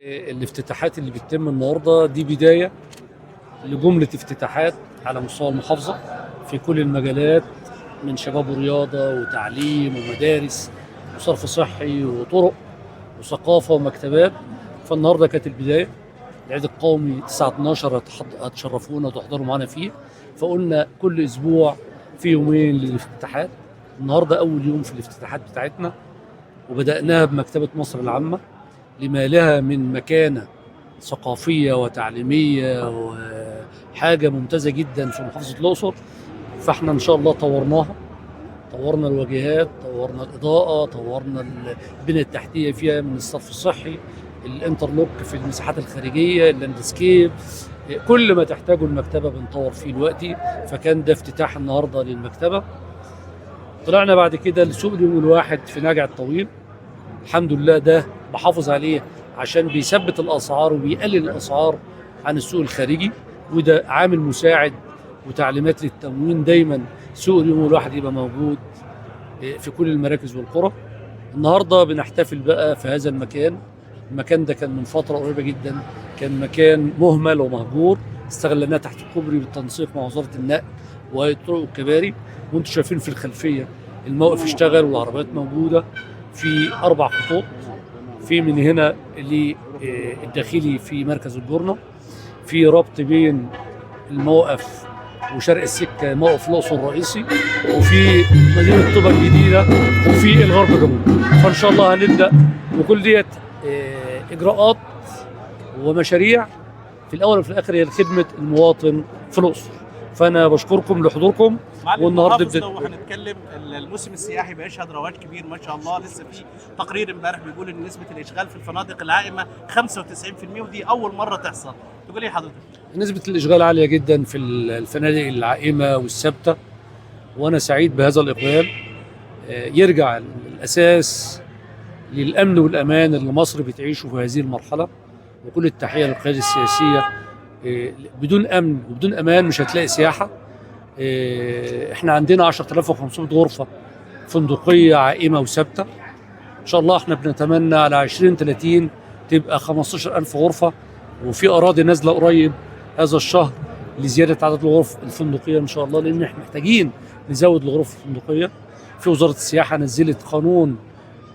الافتتاحات اللي بتتم النهارده دي بدايه لجمله افتتاحات على مستوى المحافظه في كل المجالات، من شباب ورياضه وتعليم ومدارس وصرف صحي وطرق وثقافه ومكتبات. فالنهارده كانت البدايه. العيد القومي الساعه 12 هتشرفونا وتحضروا معانا فيه. فقلنا كل اسبوع في يومين للافتتاحات. النهارده اول يوم في الافتتاحات بتاعتنا، وبدأناها بمكتبة مصر العامة لما لها من مكانة ثقافية وتعليمية وحاجة ممتازة جدا في محافظة الأقصر. فاحنا إن شاء الله طورنا الواجهات، طورنا الإضاءة، طورنا البنية التحتية فيها من الصرف الصحي، الانترلوك في المساحات الخارجية، اللاندسكيب، كل ما تحتاجه المكتبة بنطور فيه دلوقتي. فكان ده افتتاح النهاردة للمكتبة. طلعنا بعد كده لسوق اليوم الواحد في نجع الطويل. الحمد لله ده بحافظ عليه عشان بيثبت الاسعار وبيقلل الاسعار عن السوق الخارجي، وده عامل مساعد وتعليمات للتموين دايما سوق اليوم الواحد يبقى موجود في كل المراكز والقرى. النهارده بنحتفل بقى في هذا المكان. المكان ده كان من فتره قريبه جدا كان مكان مهمل ومهجور، استغلناه تحت الكوبري بالتنسيق مع وزاره النقل وهيئه الطرق والكباري. وانتم شايفين في الخلفيه الموقف اشتغل والعربيات موجوده في 4 خطوط، في من هنا للداخلي في مركز الجورنة، في ربط بين الموقف وشرق السكة موقف الأقصر الرئيسي، وفي مدينة طوبى الجديدة، وفي الغرب جنوب. فإن شاء الله هنبدأ، وكل ديت إجراءات ومشاريع في الأول وفي الآخر هي لخدمة المواطن في الأقصر. فأنا بشكركم لحضوركم. والنهارده لو هنتكلم الموسم السياحي بيشهد رواج كبير ما شاء الله. لسه في تقرير امبارح بيقول ان نسبه الاشغال في الفنادق العائمه 95%، ودي اول مره تحصل. تقول ايه حضرتك؟ نسبه الاشغال عاليه جدا في الفنادق العائمه والثابته، وانا سعيد بهذا الاقبال. يرجع الاساس للامن والامان اللي مصر بتعيشه في هذه المرحله. وكل التحيه للقياده السياسيه. بدون امن وبدون امان مش هتلاقي سياحه. احنا عندنا 10500 غرفه فندقيه عائمه وثابته. ان شاء الله احنا بنتمنى على 2030 تبقى 15000 غرفه، وفي اراضي نازله قريب هذا الشهر لزياده عدد الغرف الفندقيه ان شاء الله، لان احنا محتاجين نزود الغرف الفندقيه. في وزاره السياحه نزلت قانون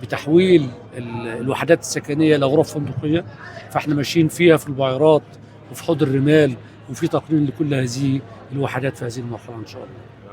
بتحويل الوحدات السكنيه لغرف فندقيه، فاحنا ماشيين فيها في البعيرات وفي حوض الرمال، وفي تقنين لكل هذه الوحدات في هذه المرحله ان شاء الله.